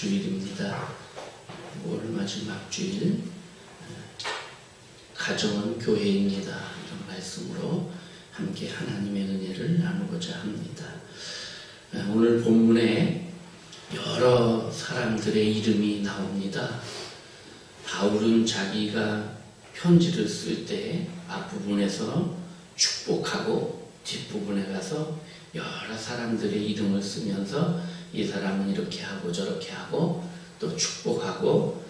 주일입니다. 5월 마지막 주일, 가정은 교회입니다. 이런 말씀으로 함께 하나님의 은혜를 나누고자 합니다. 오늘 본문에 여러 사람들의 이름이 나옵니다. 바울은 자기가 편지를 쓸 때 앞부분에서 축복하고 뒷부분에 가서 여러 사람들의 이름을 쓰면서 이 사람은 이렇게 하고 저렇게 하고 또 축복하고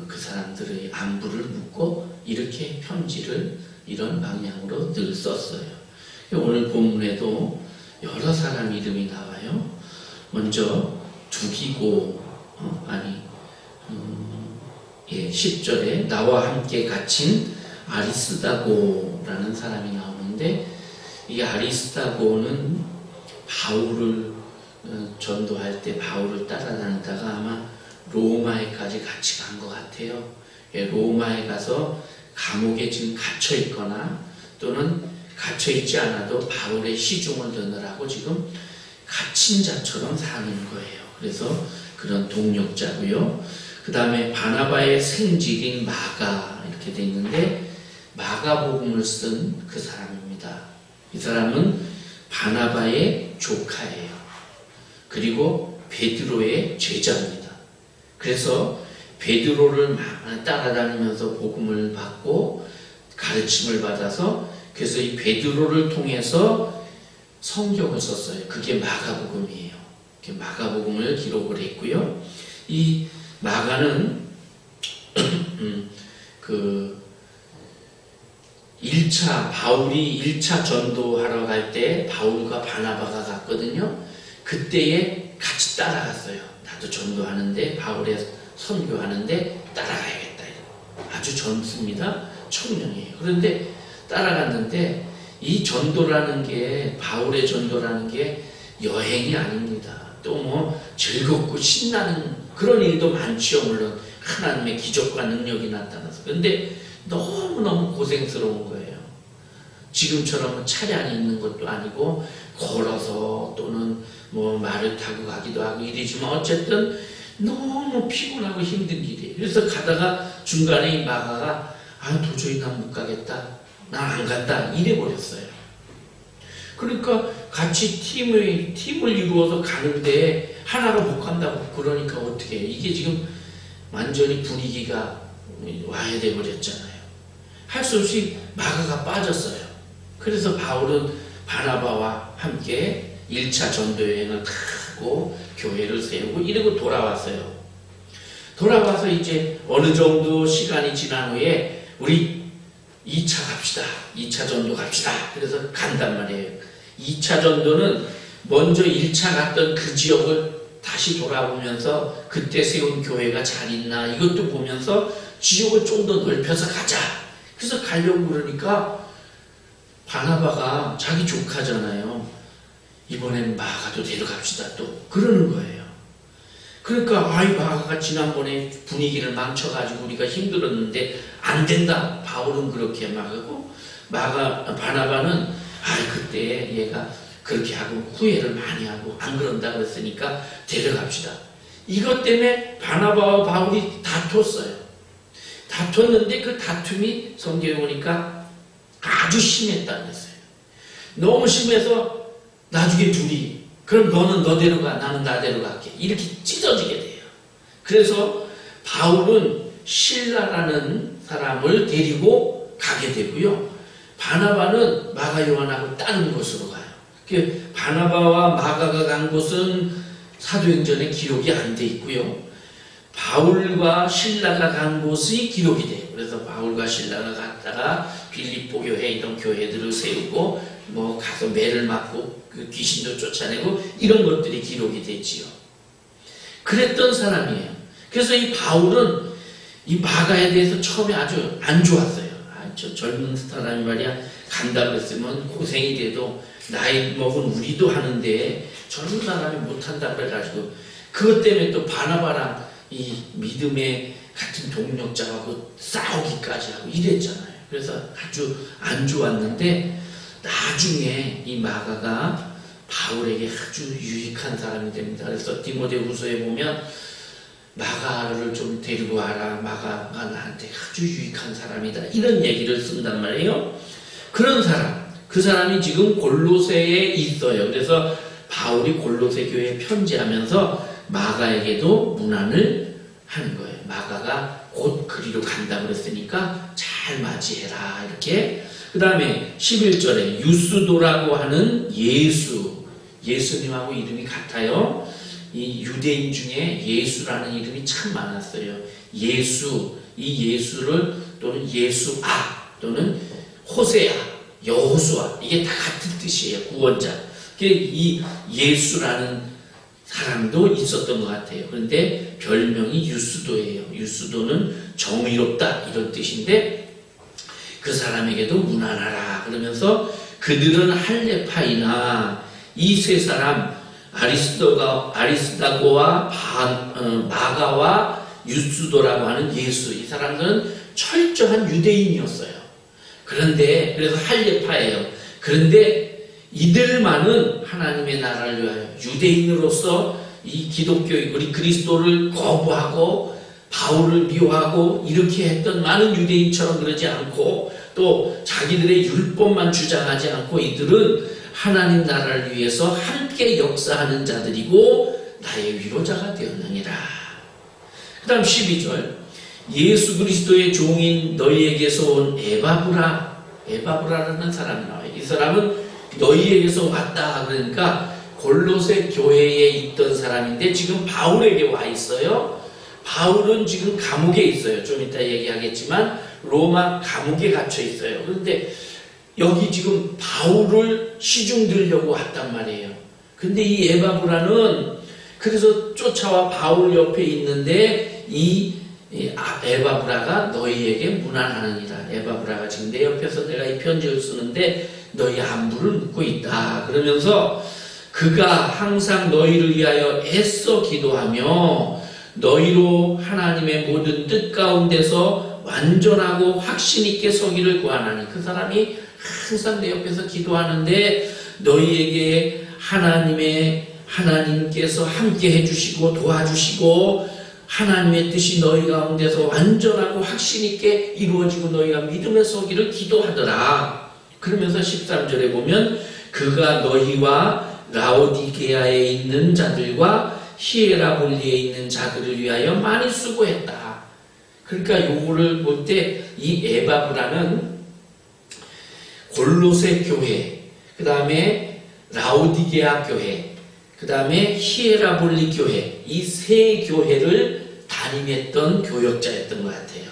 그 사람들의 안부를 묻고 이렇게 편지를 이런 방향으로 늘 썼어요. 오늘 본문에도 여러 사람 이름이 나와요. 먼저 두기고 10절에 나와 함께 갇힌 아리스다고라는 사람이 나오는데, 이 아리스다고는 바울을 전도할 때 바울을 따라다니다가 아마 로마에까지 같이 간 것 같아요. 로마에 가서 감옥에 지금 갇혀 있거나 또는 갇혀 있지 않아도 바울의 시중을 듣느라고 지금 갇힌 자처럼 사는 거예요. 그래서 그런 동력자고요. 그 다음에 바나바의 생질인 마가 이렇게 돼 있는데, 마가복음을 쓴 그 사람입니다. 이 사람은 바나바의 조카예요. 그리고 베드로의 제자입니다. 그래서 베드로를 따라다니면서 복음을 받고 가르침을 받아서, 그래서 이 베드로를 통해서 성경을 썼어요. 그게 마가복음이에요. 마가복음을 기록을 했고요. 이 마가는 바울이 1차 전도하러 갈 때 바울과 바나바가 갔거든요. 그때에 같이 따라갔어요. 나도 전도하는데, 바울의 선교하는데 따라가야겠다. 아주 젊습니다. 청년이에요. 그런데 따라갔는데, 이 전도라는 게, 바울의 전도라는 게 여행이 아닙니다. 또 즐겁고 신나는 그런 일도 많지요. 물론 하나님의 기적과 능력이 나타나서. 그런데 너무너무 고생스러운 거예요. 지금처럼 차량이 있는 것도 아니고 걸어서 또는 말을 타고 가기도 하고 이러지만 어쨌든 너무 피곤하고 힘든 길이에요. 그래서 가다가 중간에 이 마가가 도저히 난 못 가겠다, 난 안 간다 이래버렸어요. 그러니까 같이 팀을 이루어서 가는데 하나가 못 간다고 그러니까 어떻게 해요? 이게 지금 완전히 분위기가 와야 돼버렸잖아요. 할 수 없이 마가가 빠졌어요. 그래서 바울은 바나바와 함께 1차 전도여행을 하고 교회를 세우고 이러고 돌아왔어요. 돌아와서 이제 어느 정도 시간이 지난 후에 우리 2차 갑시다. 2차 전도 갑시다. 그래서 간단 말이에요. 2차 전도는 먼저 1차 갔던 그 지역을 다시 돌아보면서 그때 세운 교회가 잘 있나 이것도 보면서 지역을 좀 더 넓혀서 가자. 그래서 가려고 그러니까 바나바가 자기 조카잖아요. 이번엔 마가도 데려갑시다 또 그러는 거예요. 그러니까 마가가 지난번에 분위기를 망쳐가지고 우리가 힘들었는데 안 된다. 바울은 그렇게 말하고 바나바는 그때 얘가 그렇게 하고 후회를 많이 하고 안 그런다 그랬으니까 데려갑시다. 이것 때문에 바나바와 바울이 다퉜어요. 다퉜는데 그 다툼이 성경에 보니까 아주 심했다고 했어요. 너무 심해서 나중에 둘이 그럼 너는 너대로 가, 나는 나대로 갈게 이렇게 찢어지게 돼요. 그래서 바울은 실라라는 사람을 데리고 가게 되고요. 바나바는 마가 요한하고 다른 곳으로 가요. 바나바와 마가가 간 곳은 사도행전에 기록이 안 돼 있고요. 바울과 실라가 간 곳이 기록이 돼요. 그래서 바울과 실라가 갔다가 빌립보 교회 이런 교회들을 세우고 가서 매를 맞고 그 귀신도 쫓아내고 이런 것들이 기록이 되지요. 그랬던 사람이에요. 그래서 이 바울은 이 마가에 대해서 처음에 아주 안 좋았어요. 저 젊은 사람이 말이야 간다 그랬으면 고생이 돼도 나이 먹은 우리도 하는데 젊은 사람이 못한다 그래가지고 그것 때문에 또 바나바랑 이 믿음의 같은 동력자하고 싸우기까지 하고 이랬잖아요. 그래서 아주 안 좋았는데 나중에 이 마가가 바울에게 아주 유익한 사람이 됩니다. 그래서 디모데후서에 보면 마가를 좀 데리고 와라. 마가가 나한테 아주 유익한 사람이다. 이런 얘기를 쓴단 말이에요. 그런 사람, 그 사람이 지금 골로새에 있어요. 그래서 바울이 골로새 교회에 편지하면서 마가에게도 문안을 하는 거예요. 마가가 곧 그리로 간다 그랬으니까 잘 맞이해라. 이렇게. 그 다음에 11절에 유스도라고 하는 예수님하고 이름이 같아요. 이 유대인 중에 예수라는 이름이 참 많았어요. 예수, 이 예수를 또는 예수아 또는 호세아, 여호수아, 이게 다 같은 뜻이에요. 구원자. 이 예수라는 사람도 있었던 것 같아요. 그런데 별명이 유스도예요. 유스도는 정의롭다 이런 뜻인데 그 사람에게도 문안하라 그러면서 그들은 할레파이나 이 세 사람 아리스다고와 마가와 유스도라고 하는 예수, 이 사람들은 철저한 유대인이었어요. 그런데 그래서 할레파예요. 그런데 이들만은 하나님의 나라를 위하여 유대인으로서 이 기독교 우리 그리스도를 거부하고 바울을 미워하고 이렇게 했던 많은 유대인처럼 그러지 않고 또 자기들의 율법만 주장하지 않고 이들은 하나님 나라를 위해서 함께 역사하는 자들이고 나의 위로자가 되었느니라. 그 다음 12절 예수 그리스도의 종인 너희에게서 온 에바브라라는 사람이 나와요. 이 사람은 너희에게서 왔다 그러니까 골로새 교회에 있던 사람인데 지금 바울에게 와 있어요. 바울은 지금 감옥에 있어요. 좀 이따 얘기하겠지만 로마 감옥에 갇혀 있어요. 그런데 여기 지금 바울을 시중 들려고 왔단 말이에요. 근데 이 에바브라는 그래서 쫓아와 바울 옆에 있는데 이 에바브라가 너희에게 문안하느니라. 에바브라가 지금 내 옆에서 내가 이 편지를 쓰는데 너희 안부를 묻고 있다. 그러면서 그가 항상 너희를 위하여 애써 기도하며 너희로 하나님의 모든 뜻 가운데서 완전하고 확신 있게 서기를 구하나니 그 사람이 항상 내 옆에서 기도하는데 너희에게 하나님께서 함께 해주시고 도와주시고 하나님의 뜻이 너희 가운데서 완전하고 확신 있게 이루어지고 너희가 믿음의 서기를 기도하더라. 그러면서 13절에 보면 그가 너희와 라오디게아에 있는 자들과 히에라볼리에 있는 자들을 위하여 많이 수고했다. 그러니까 요거를 볼 때 이 에바브라는 골로새 교회, 그 다음에 라오디게아 교회, 그 다음에 히에라볼리 교회, 이 세 교회를 담임했던 교역자였던 것 같아요.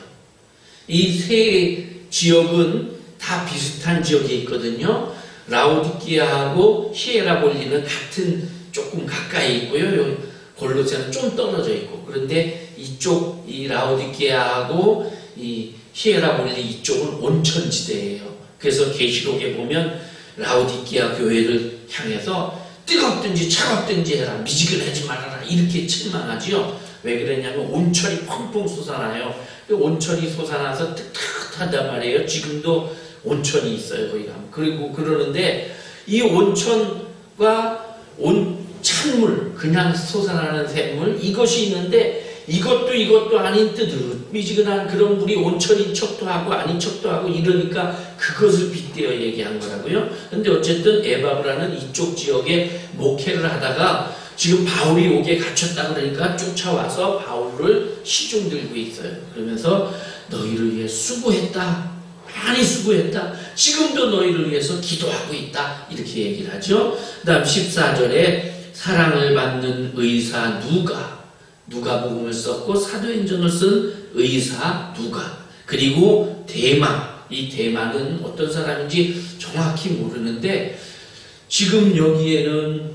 이 세 지역은 다 비슷한 지역에 있거든요. 라오디게아하고 히에라볼리는 같은 조금 가까이 있고요. 골로새는 좀 떨어져 있고. 그런데 이쪽 이 라오디게아하고 이 히에라볼리 이쪽은 온천지대예요. 그래서 계시록에 보면 라오디게아 교회를 향해서 뜨겁든지 차갑든지 해라, 미지근하지 말아라 이렇게 책망하지요. 왜 그랬냐면 온천이 펑펑 솟아나요. 온천이 솟아나서 뜨뜻하단 말이에요. 지금도 온천이 있어요 거기 가면. 그리고 그러는데 이 온천과 찬물, 그냥 솟아나는 샘물 이것이 있는데 이것도 아닌 미지근한 그런 물이 온천인 척도 하고 아닌 척도 하고 이러니까 그것을 빗대어 얘기한 거라고요. 근데 어쨌든 에바브라는 이쪽 지역에 목회를 하다가 지금 바울이 옥에 갇혔다 그러니까 쫓아와서 바울을 시중 들고 있어요. 그러면서 너희를 위해 수고했다. 많이 수고했다. 지금도 너희를 위해서 기도하고 있다. 이렇게 얘기를 하죠. 그 다음 14절에 사랑을 받는 의사 누가복음을 썼고 사도행전을 쓴 의사 누가, 그리고 대마, 이 대마는 어떤 사람인지 정확히 모르는데 지금 여기에는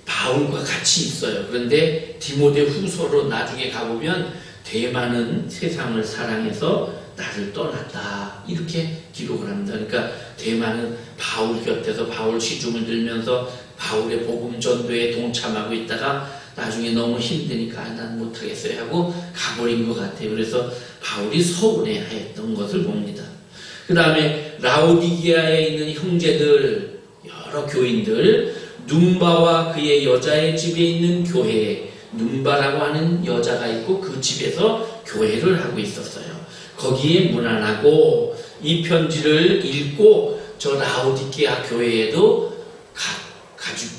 바울과 같이 있어요. 그런데 디모데 후서로 나중에 가보면 대마는 세상을 사랑해서 나를 떠났다 이렇게 기록을 합니다. 그러니까 대마는 바울 곁에서 바울 시중을 들면서 바울의 복음 전도에 동참하고 있다가 나중에 너무 힘드니까 난 못하겠어요 하고 가버린 것 같아요. 그래서 바울이 서운해했던 것을 봅니다. 그 다음에 라오디게아에 있는 형제들, 여러 교인들, 눈바와 그의 여자의 집에 있는 교회, 눈바라고 하는 여자가 있고 그 집에서 교회를 하고 있었어요. 거기에 문안하고 이 편지를 읽고 저 라오디게아 교회에도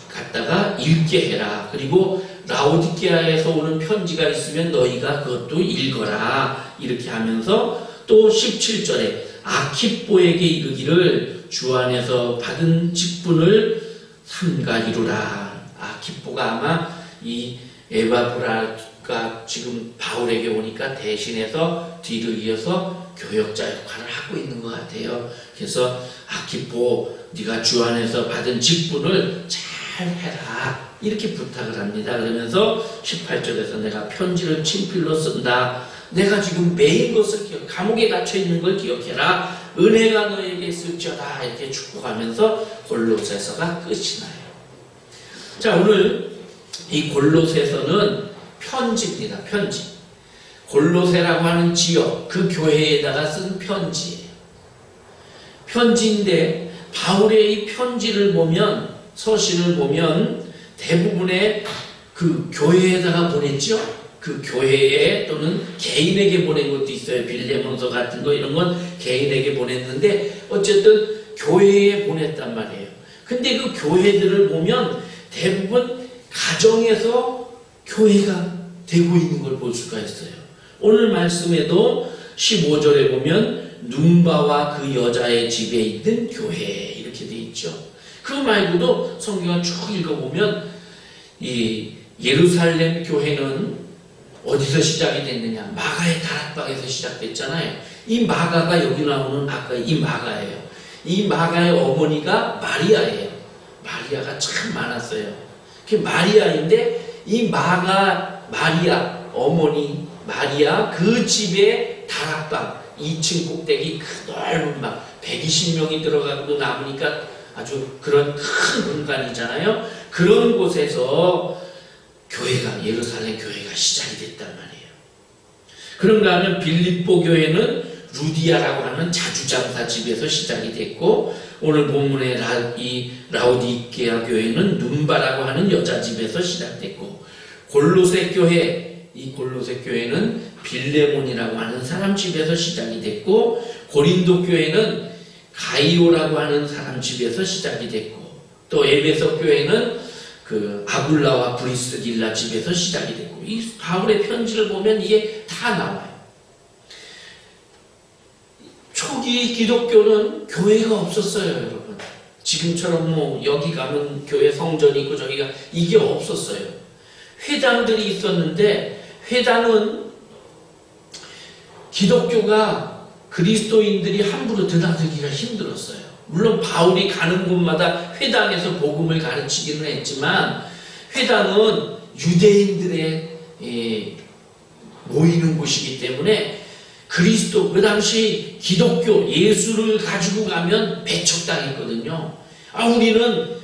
갔다가 읽게 해라. 그리고 라오디게아에서 오는 편지가 있으면 너희가 그것도 읽어라. 이렇게 하면서 또 17절에 아키뽀에게 이르기를 주 안에서 받은 직분을 삼가 이루라. 아키뽀가 아마 이 에바브라가 지금 바울에게 오니까 대신해서 뒤를 이어서 교역자 역할을 하고 있는 것 같아요. 그래서 아키뽀 네가 주 안에서 받은 직분을 잘 해라. 이렇게 부탁을 합니다. 그러면서 18절에서 내가 편지를 친필로 쓴다. 내가 지금 매일 것을 감옥에 갇혀 있는 걸 기억해라. 은혜가 너에게 있을지어다. 이렇게 축복하면서 골로새서가 끝이 나요. 자, 오늘 이 골로새서는 편지입니다. 편지. 골로새라고 하는 지역, 그 교회에다가 쓴 편지예요. 편지인데 바울의 이 편지를 보면, 서신을 보면 대부분의 그 교회에다가 보냈죠. 그 교회에 또는 개인에게 보낸 것도 있어요. 빌레몬서 같은 거 이런 건 개인에게 보냈는데 어쨌든 교회에 보냈단 말이에요. 근데 그 교회들을 보면 대부분 가정에서 교회가 되고 있는 걸 볼 수가 있어요. 오늘 말씀에도 15절에 보면 눈바와 그 여자의 집에 있는 교회 이렇게 돼 있죠. 그 말고도 성경을 쭉 읽어보면 이 예루살렘 교회는 어디서 시작이 됐느냐? 마가의 다락방에서 시작됐잖아요. 이 마가가 여기 나오는 아까 이 마가예요. 이 마가의 어머니가 마리아예요. 마리아가 참 많았어요. 그 마리아인데 이 마리아 어머니 마리아 그 집에 다락방 2층 꼭대기 그 넓은 방 120명이 들어가고 남으니까 아주 그런 큰 공간이잖아요. 그런 곳에서 교회가 예루살렘 교회가 시작이 됐단 말이에요. 그런가 하면 빌립보 교회는 루디아라고 하는 자주장사 집에서 시작이 됐고 오늘 본문의 이 라오디게아 교회는 눈바라고 하는 여자 집에서 시작됐고 골로새 교회 이 골로새 교회는 빌레몬이라고 하는 사람 집에서 시작이 됐고 고린도 교회는 가이오라고 하는 사람 집에서 시작이 됐고 또 에베소 교회는 그 아굴라와 브리스길라 집에서 시작이 됐고 이 바울의 편지를 보면 이게 다 나와요. 초기 기독교는 교회가 없었어요, 여러분. 지금처럼 뭐 여기 가면 교회 성전이 있고 저기가 이게 없었어요. 회당들이 있었는데 회당은 기독교가 그리스도인들이 함부로 드나들기가 힘들었어요. 물론 바울이 가는 곳마다 회당에서 복음을 가르치기는 했지만 회당은 유대인들의 모이는 곳이기 때문에 그리스도 그 당시 기독교 예수를 가지고 가면 배척당했거든요. 우리는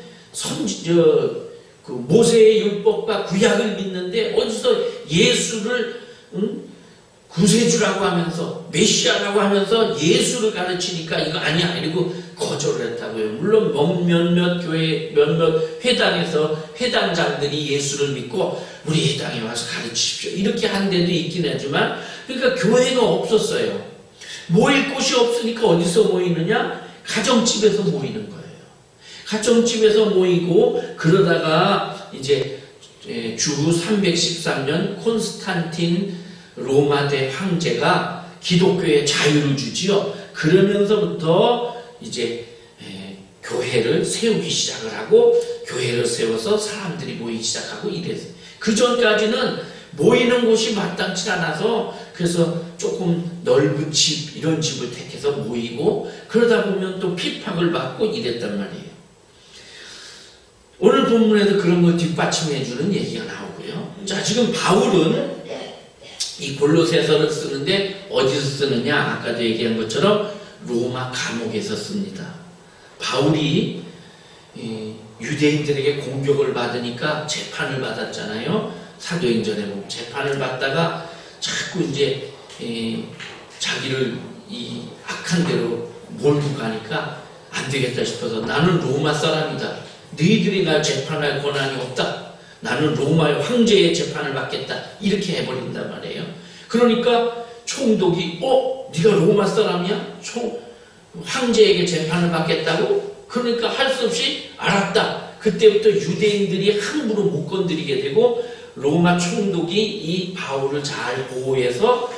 그 모세의 율법과 구약을 믿는데 어디서 예수를 구세주라고 하면서 메시아라고 하면서 예수를 가르치니까 이거 아니야 이러고 거절을 했다고요. 물론 몇몇 교회 몇몇 회당에서 회당장들이 예수를 믿고 우리 회당에 와서 가르치십시오 이렇게 한 데도 있긴 하지만 그러니까 교회가 없었어요. 모일 곳이 없으니까 어디서 모이느냐? 가정집에서 모이는 거예요. 가정집에서 모이고 그러다가 이제 주 313년 콘스탄틴 로마 대 황제가 기독교에 자유를 주지요. 그러면서부터 이제 교회를 세우기 시작을 하고 교회를 세워서 사람들이 모이기 시작하고 이랬어요. 그 전까지는 모이는 곳이 마땅치 않아서 그래서 조금 넓은 집 이런 집을 택해서 모이고 그러다 보면 또 핍박을 받고 이랬단 말이에요. 오늘 본문에도 그런 거 뒷받침해주는 얘기가 나오고요. 자, 지금 바울은 이 골로새서를 쓰는데 어디서 쓰느냐? 아까도 얘기한 것처럼 로마 감옥에서 씁니다. 바울이 유대인들에게 공격을 받으니까 재판을 받았잖아요. 사도행전에 보면 재판을 받다가 자꾸 이제 자기를 이 악한 대로 몰고 가니까 안 되겠다 싶어서 나는 로마 사람이다. 너희들이 날 재판할 권한이 없다. 나는 로마의 황제의 재판을 받겠다. 이렇게 해버린단 말이에요. 그러니까 총독이 네가 로마 사람이야? 황제에게 재판을 받겠다고? 그러니까 할 수 없이 알았다. 그때부터 유대인들이 함부로 못 건드리게 되고 로마 총독이 이 바울을 잘 보호해서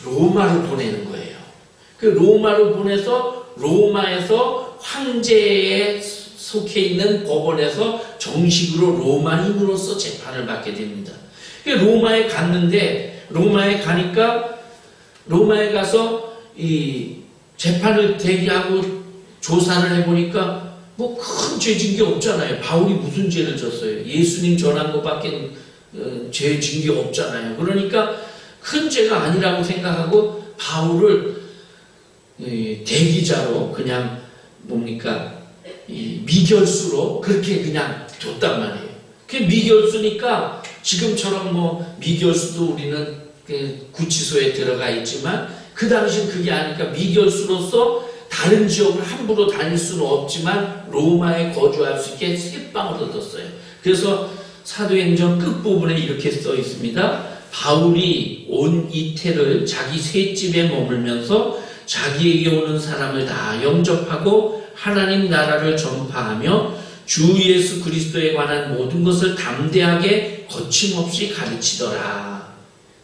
로마로 보내는 거예요. 그 로마로 보내서 로마에서 황제에 속해 있는 법원에서 정식으로 로마인으로서 재판을 받게 됩니다. 로마에 갔는데 로마에 가니까 로마에 가서 이 재판을 대기하고 조사를 해보니까 뭐 큰 죄 진 게 없잖아요. 바울이 무슨 죄를 졌어요? 예수님 전한 것밖에 죄 진 게 없잖아요. 그러니까 큰 죄가 아니라고 생각하고 바울을 대기자로 그냥 뭡니까 미결수로 그렇게 그냥 뒀단 말이에요. 그게 미결수니까 지금처럼 뭐 미결수도 우리는 구치소에 들어가 있지만 그 당시엔 그게 아니니까 미결수로서 다른 지역을 함부로 다닐 수는 없지만 로마에 거주할 수 있게 쇠방을 얻었어요. 그래서 사도행전 끝부분에 이렇게 써 있습니다. 바울이 온 이태를 자기 셋집에 머물면서 자기에게 오는 사람을 다 영접하고 하나님 나라를 전파하며 주 예수 그리스도에 관한 모든 것을 담대하게 거침없이 가르치더라.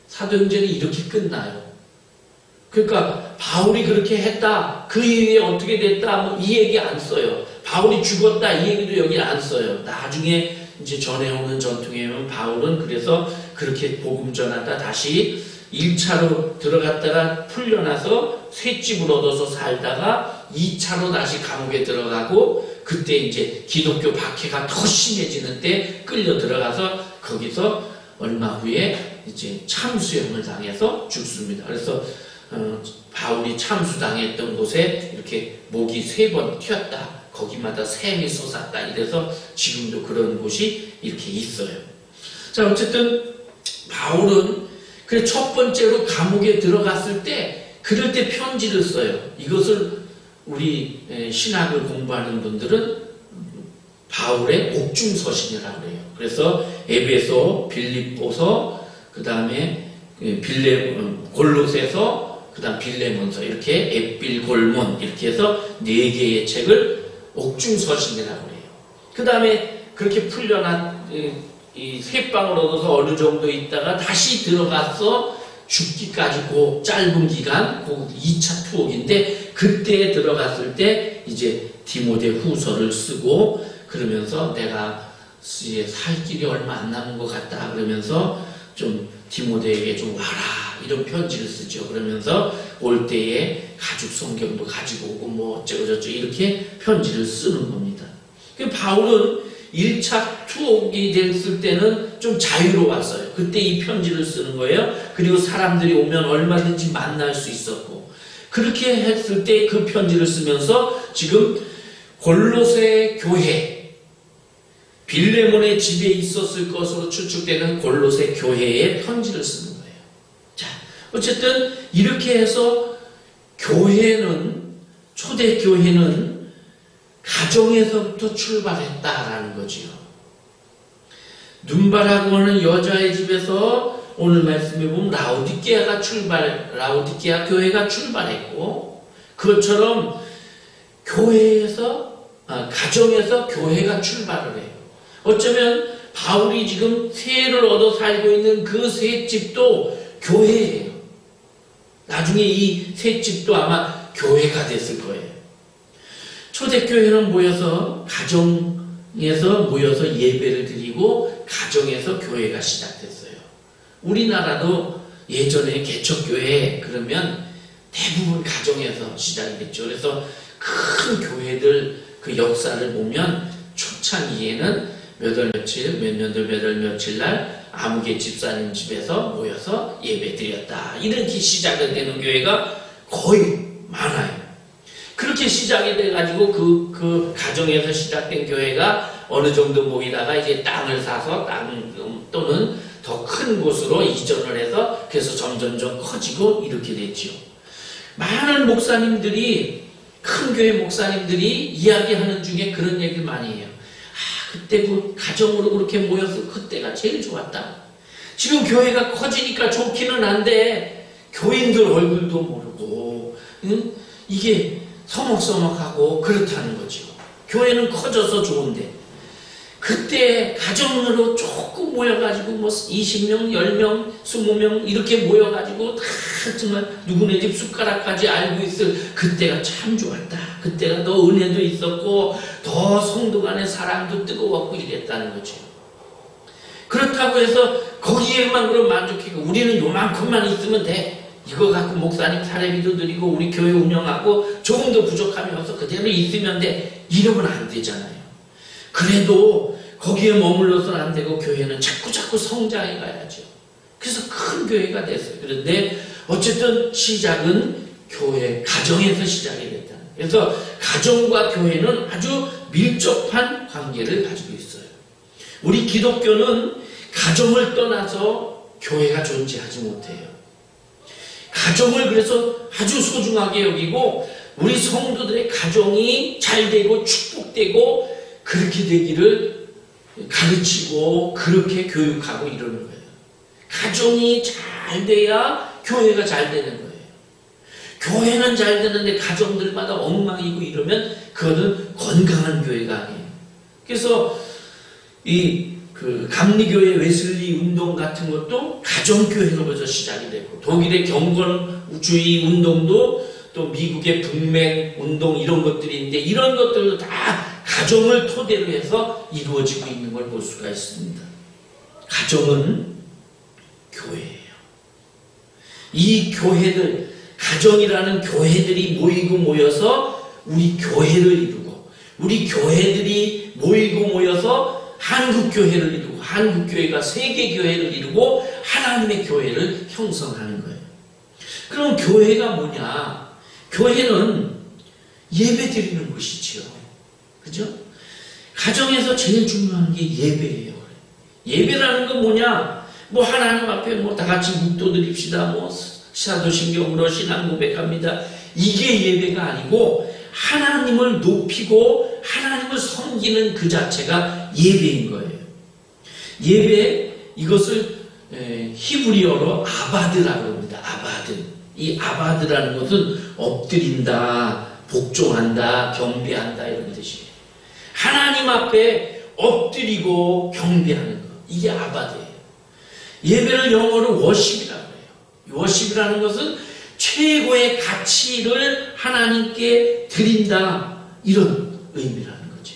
사도행전이 이렇게 끝나요. 그러니까 바울이 그렇게 했다. 그 이후에 어떻게 됐다. 뭐 이 얘기 안 써요. 바울이 죽었다. 이 얘기도 여기 안 써요. 나중에 이제 전해오는 전통에 보면 바울은 그래서 그렇게 복음 전하다 다시 1차로 들어갔다가 풀려나서 셋집을 얻어서 살다가 2차로 다시 감옥에 들어가고 그때 이제 기독교 박해가 더 심해지는 때 끌려 들어가서 거기서 얼마 후에 이제 참수형을 당해서 죽습니다. 그래서 바울이 참수당했던 곳에 이렇게 목이 3번 튀었다. 거기마다 샘이 솟았다. 이래서 지금도 그런 곳이 이렇게 있어요. 자, 어쨌든 바울은 그 첫 번째로 감옥에 들어갔을 때 그럴 때 편지를 써요. 이것을 우리 신학을 공부하는 분들은 바울의 옥중서신이라고 해요. 그래서 에베소, 빌립보서, 그 다음에 골로새서, 그 다음 빌레몬서 이렇게 에필골몬 이렇게 해서 4개의 책을 옥중서신이라고 해요. 그 다음에 그렇게 풀려난 이 쇠방을 얻어서 어느 정도 있다가 다시 들어가서 죽기까지 그 짧은 기간, 그 2차 투옥인데 그때 들어갔을 때 이제 디모데 후서를 쓰고 그러면서 내가 이제 살 길이 얼마 안 남은 것 같다 그러면서 좀 디모데에게 좀 와라 이런 편지를 쓰죠. 그러면서 올 때에 가죽 성경도 가지고 오고 뭐 어쩌고 저쩌고 이렇게 편지를 쓰는 겁니다. 바울은 1차 투옥이 됐을 때는 좀 자유로웠어요. 그때 이 편지를 쓰는 거예요. 그리고 사람들이 오면 얼마든지 만날 수 있었고 그렇게 했을 때 그 편지를 쓰면서 지금 골로새 교회 빌레몬의 집에 있었을 것으로 추측되는 골로새 교회에 편지를 쓰는 거예요. 자, 어쨌든 이렇게 해서 교회는 초대 교회는 가정에서부터 출발했다라는 거지요. 눈바라고 하는 여자의 집에서 오늘 말씀해 보면 라오디게아 교회가 출발했고 그것처럼 가정에서 교회가 출발을 해요. 어쩌면 바울이 지금 세를 얻어 살고 있는 그 셋집도 교회예요. 나중에 이 셋집도 아마 교회가 됐을 거예요. 초대교회는 가정에서 모여서 예배를 드리고 가정에서 교회가 시작됐어요. 우리나라도 예전에 개척교회 그러면 대부분 가정에서 시작이 됐죠. 그래서 큰 교회들 그 역사를 보면 초창기에는 몇 월 며칠 날 아무개 집사님 집에서 모여서 예배 드렸다. 이렇게 시작이 되는 교회가 거의 많아요. 그렇게 시작이 돼가지고 그 가정에서 시작된 교회가 어느 정도 모이다가 이제 땅을 사서 또는 더 큰 곳으로 이전을 해서 그래서 점점점 커지고 이렇게 됐죠. 많은 목사님들이 큰 교회 목사님들이 이야기하는 중에 그런 얘기를 많이 해요. 그때 그 가정으로 그렇게 모여서 그때가 제일 좋았다. 지금 교회가 커지니까 좋기는 한데 교인들 얼굴도 모르고 이게 서먹서먹하고 그렇다는 거죠. 교회는 커져서 좋은데 그때 가정으로 조금 모여가지고 뭐 20명, 10명, 20명 이렇게 모여가지고 다 정말 누구네 집 숟가락까지 알고 있을 그때가 참 좋았다. 그때가 더 은혜도 있었고 더 성도 간의 사랑도 뜨거웠고 이랬다는 거죠. 그렇다고 해서 거기에만 그럼 만족하고 우리는 요만큼만 있으면 돼. 이거 갖고 목사님 사례비도 드리고 우리 교회 운영하고 조금 더 부족함이 없어 그대로 있으면 돼. 이러면 안 되잖아요. 그래도 거기에 머물러서는 안 되고 교회는 자꾸 성장해 가야죠. 그래서 큰 교회가 됐어요. 그런데 어쨌든 시작은 교회, 가정에서 시작이 됐다. 그래서 가정과 교회는 아주 밀접한 관계를 가지고 있어요. 우리 기독교는 가정을 떠나서 교회가 존재하지 못해요. 가정을 그래서 아주 소중하게 여기고 우리 성도들의 가정이 잘 되고 축복되고 그렇게 되기를 가르치고 그렇게 교육하고 이러는 거예요. 가정이 잘 돼야 교회가 잘 되는 거예요. 교회는 잘 되는데 가정들마다 엉망이고 이러면 그거는 건강한 교회가 아니에요. 그래서 그 감리교회 웨슬리 운동 같은 것도 가정교회로부터 시작이 됐고 독일의 경건주의 운동도 또 미국의 북맹 운동 이런 것들이 있는데 이런 것들도 다 가정을 토대로 해서 이루어지고 있는 걸 볼 수가 있습니다. 가정은 교회예요. 이 교회들, 가정이라는 교회들이 모이고 모여서 우리 교회를 이루고 우리 교회들이 모이고 모여서 한국교회를 이루고 한국교회가 세계교회를 이루고 하나님의 교회를 형성하는 거예요. 그럼 교회가 뭐냐? 교회는 예배 드리는 곳이지요. 그죠? 가정에서 제일 중요한 게 예배예요. 예배라는 건 뭐냐? 뭐 하나님 앞에 뭐 다 같이 묵도 드립시다. 뭐 사도신경으로 신앙 고백합니다. 이게 예배가 아니고 하나님을 높이고 하나님을 섬기는 그 자체가 예배인 거예요. 예배, 이것을 히브리어로 아바드라고 합니다. 아바드. 이 아바드라는 것은 엎드린다, 복종한다, 경배한다 이런 뜻이에요. 하나님 앞에 엎드리고 경배하는 것. 이게 아바드예요. 예배를 영어로 워십이라고 해요. 워십이라는 것은 최고의 가치를 하나님께 드린다 이런 의미라는 거죠.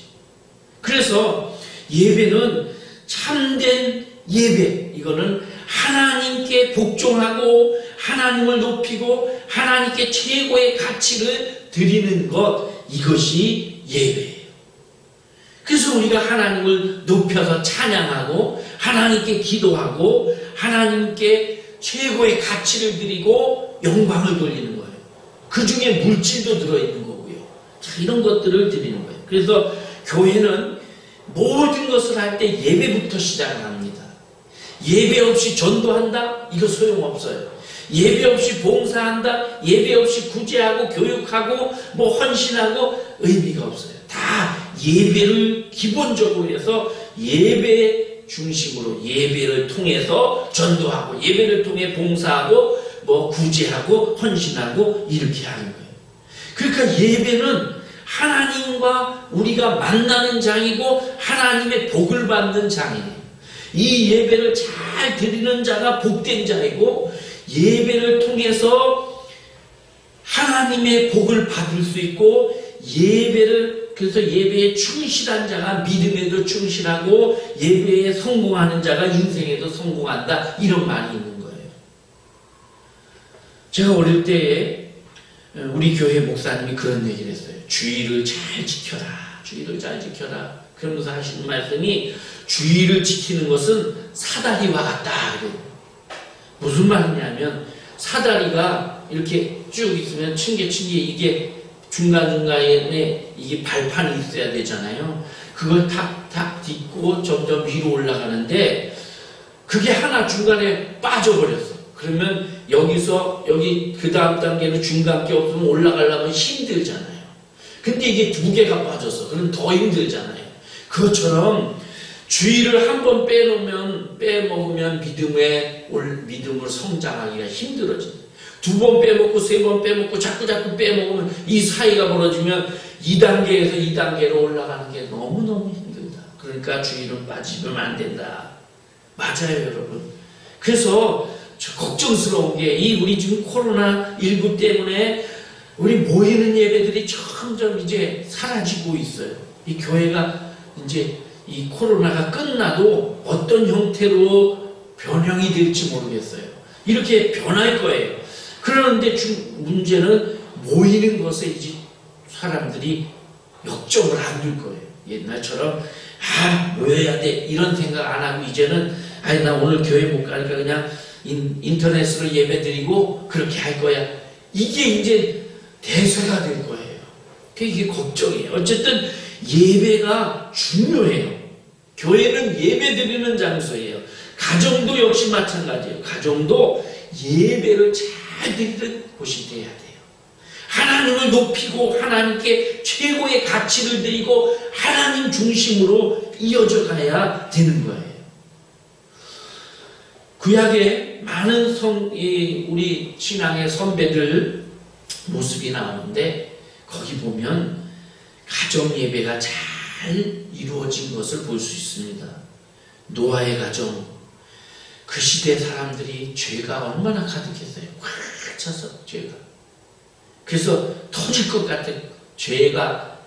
그래서 예배는 참된 예배, 이거는 하나님께 복종하고 하나님을 높이고 하나님께 최고의 가치를 드리는 것, 이것이 예배예요. 그래서 우리가 하나님을 높여서 찬양하고 하나님께 기도하고 하나님께 최고의 가치를 드리고 영광을 돌리는 거예요. 그 중에 물질도 들어있는 거고요. 자, 이런 것들을 드리는 거예요. 그래서 교회는 모든 것을 할 때 예배부터 시작을 합니다. 예배 없이 전도한다? 이거 소용없어요. 예배 없이 봉사한다? 예배 없이 구제하고 교육하고 뭐 헌신하고 의미가 없어요. 다 예배를 기본적으로 해서 예배 중심으로 예배를 통해서 전도하고 예배를 통해 봉사하고 뭐 구제하고 헌신하고 이렇게 하는 거예요. 그러니까 예배는 하나님과 우리가 만나는 장이고 하나님의 복을 받는 장이에요. 이 예배를 잘 드리는 자가 복된 자이고 예배를 통해서 하나님의 복을 받을 수 있고 그래서 예배에 충실한 자가 믿음에도 충실하고 예배에 성공하는 자가 인생에도 성공한다 이런 말이 있는 거예요. 제가 어릴 때에 우리 교회 목사님이 그런 얘기를 했어요. 주의를 잘 지켜라. 주의를 잘 지켜라. 그러면서 하시는 말씀이 주의를 지키는 것은 사다리와 같다. 무슨 말이냐면 사다리가 이렇게 쭉 있으면 층계층계 이게 중간중간에 이게 발판이 있어야 되잖아요. 그걸 탁탁 딛고 점점 위로 올라가는데 그게 하나 중간에 빠져버렸어. 그러면 여기 그 다음 단계는 중간계 없으면 올라가려면 힘들잖아요. 근데 이게 두 개가 빠졌어. 그럼 더 힘들잖아요. 그것처럼 주의를 한 번 빼먹으면 믿음으로 성장하기가 힘들어진다. 두 번 빼먹고 세 번 빼먹고 자꾸 빼먹으면 이 사이가 벌어지면 2단계에서 2단계로 올라가는 게 너무너무 힘들다. 그러니까 주의는 빠지면 안 된다. 맞아요, 여러분. 그래서 걱정스러운 게 우리 지금 코로나19 때문에 우리 모이는 예배들이 점점 이제 사라지고 있어요. 이 교회가 이제 이 코로나가 끝나도 어떤 형태로 변형이 될지 모르겠어요. 이렇게 변할 거예요. 그런데 문제는 모이는 것에 이제 사람들이 역정을 안 둘 거예요. 옛날처럼 모여야 돼 이런 생각 안 하고 이제는 나 오늘 교회 못 가니까 그냥 인터넷으로 예배 드리고 그렇게 할 거야. 이게 이제 대세가 될 거예요. 이게 걱정이에요. 어쨌든 예배가 중요해요. 교회는 예배 드리는 장소예요. 가정도 역시 마찬가지예요. 가정도 예배를 잘 드리는 곳이 돼야 돼요. 하나님을 높이고 하나님께 최고의 가치를 드리고 하나님 중심으로 이어져 가야 되는 거예요. 구약에 많은 우리 신앙의 선배들 모습이 나오는데 거기 보면 가정 예배가 잘 이루어진 것을 볼 수 있습니다. 노아의 가정, 그 시대 사람들이 죄가 얼마나 가득했어요. 꽉 차서 죄가. 그래서 터질 것 같아. 죄가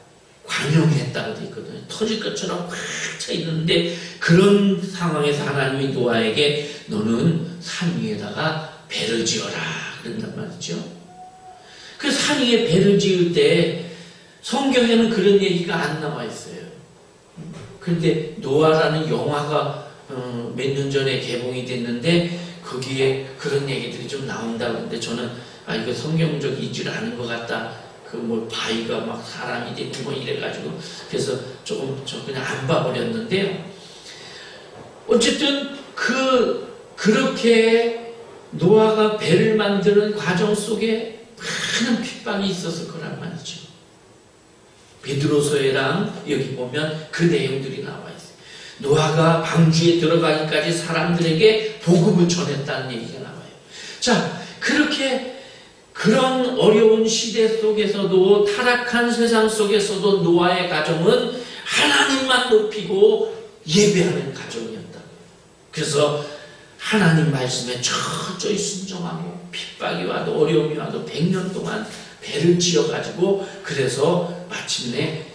관영했다고 되어 있거든요. 터질 것처럼 꽉 차 있는데 그런 상황에서 하나님이 노아에게 너는 산 위에다가 배를 지어라 그런단 말이죠. 그 산 위에 배를 지을 때 성경에는 그런 얘기가 안 나와 있어요. 그런데 노아라는 영화가 몇 년 전에 개봉이 됐는데 거기에 그런 얘기들이 좀 나온다고 하는데 저는 이거 성경적이지 않은 것 같다. 바위가 막 사람이 되고 이래가지고 그래서 저 그냥 안 봐버렸는데요. 어쨌든 그렇게 노아가 배를 만드는 과정 속에 많은 핍박이 있었을 거란 말이죠. 베드로서에랑 여기 보면 그 내용들이 나와 있어요. 노아가 방주에 들어가기까지 사람들에게 복음을 전했다는 얘기가 나와요. 자, 그런 어려운 시대 속에서도 타락한 세상 속에서도 노아의 가정은 하나님만 높이고 예배하는 가정이었다. 그래서 하나님 말씀에 철저히 순종하고 핍박이 와도 어려움이 와도 100년 동안 배를 지어가지고 그래서 마침내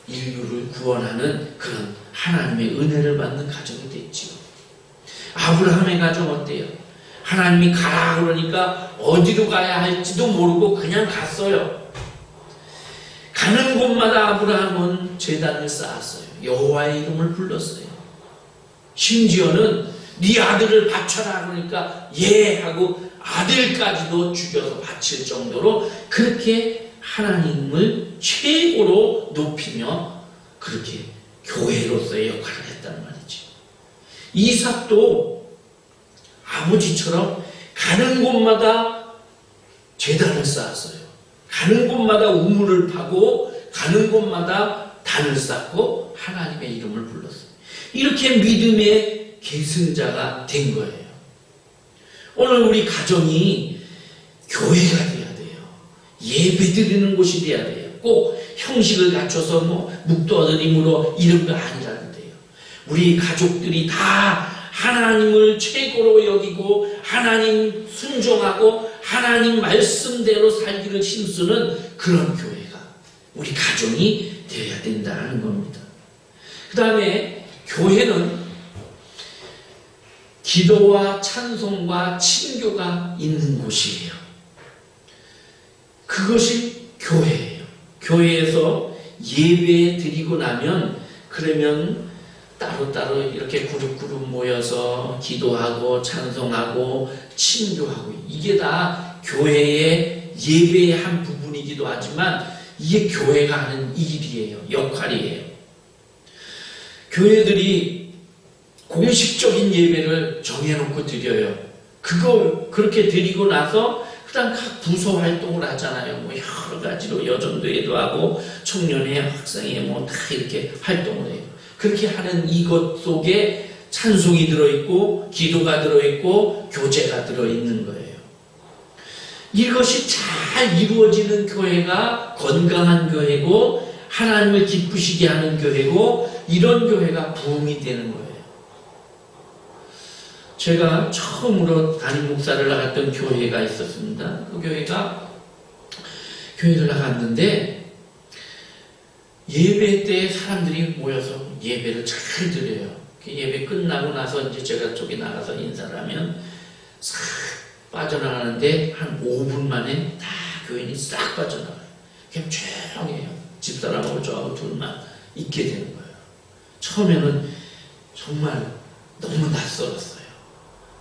인류를 구원하는 그런 하나님의 은혜를 받는 가정이 됐지요. 아브라함의 가정 어때요? 하나님이 가라 그러니까 어디로 가야 할지도 모르고 그냥 갔어요. 가는 곳마다 아브라함은 제단을 쌓았어요. 여호와의 이름을 불렀어요. 심지어는 네 아들을 바쳐라 그러니까 예 하고 아들까지도 죽여서 바칠 정도로 그렇게 하나님을 최고로 높이며 그렇게 교회로서의 역할을 했다는 말이죠. 이삭도 아버지처럼 가는 곳마다 제단을 쌓았어요. 가는 곳마다 우물을 파고 가는 곳마다 단을 쌓고 하나님의 이름을 불렀어요. 이렇게 믿음의 계승자가 된 거예요. 오늘 우리 가정이 교회가 돼야 돼요. 예배 드리는 곳이 돼야 돼요. 꼭 형식을 갖춰서 묵도드림으로 이런 거 아니라는 돼요. 우리 가족들이 다 하나님을 최고로 여기고 하나님 순종하고 하나님 말씀대로 살기를 힘쓰는 그런 교회가 우리 가정이 되어야 된다는 겁니다. 그 다음에 교회는 기도와 찬송과 친교가 있는 곳이에요. 그것이 교회예요. 교회에서 예배 드리고 나면 그러면 따로따로 이렇게 그룹 모여서 기도하고 찬송하고 친교하고 이게 다 교회의 예배의 한 부분이기도 하지만 이게 교회가 하는 일이에요. 역할이에요. 교회들이 공식적인 예배를 정해놓고 드려요. 그렇게 드리고 나서 그다음 각 부서 활동을 하잖아요. 여러 가지로 여전도회도 하고 청년회, 학생회 다 이렇게 활동을 해요. 그렇게 하는 이것 속에 찬송이 들어있고 기도가 들어있고 교제가 들어있는 거예요. 이것이 잘 이루어지는 교회가 건강한 교회고 하나님을 기쁘시게 하는 교회고 이런 교회가 부흥이 되는 거예요. 제가 처음으로 담임 목사를 나갔던 교회가 있었습니다. 그 교회를 나갔는데 예배 때 사람들이 모여서 예배를 잘 드려요. 예배 끝나고 나서 이제 제가 쪽에 나가서 인사를 하면 싹 빠져나가는데 한 5분 만에 다 교인이 싹 빠져나가요. 그냥 조용해요. 집사람하고 저하고 둘만 있게 되는 거예요. 처음에는 정말 너무 낯설었어요.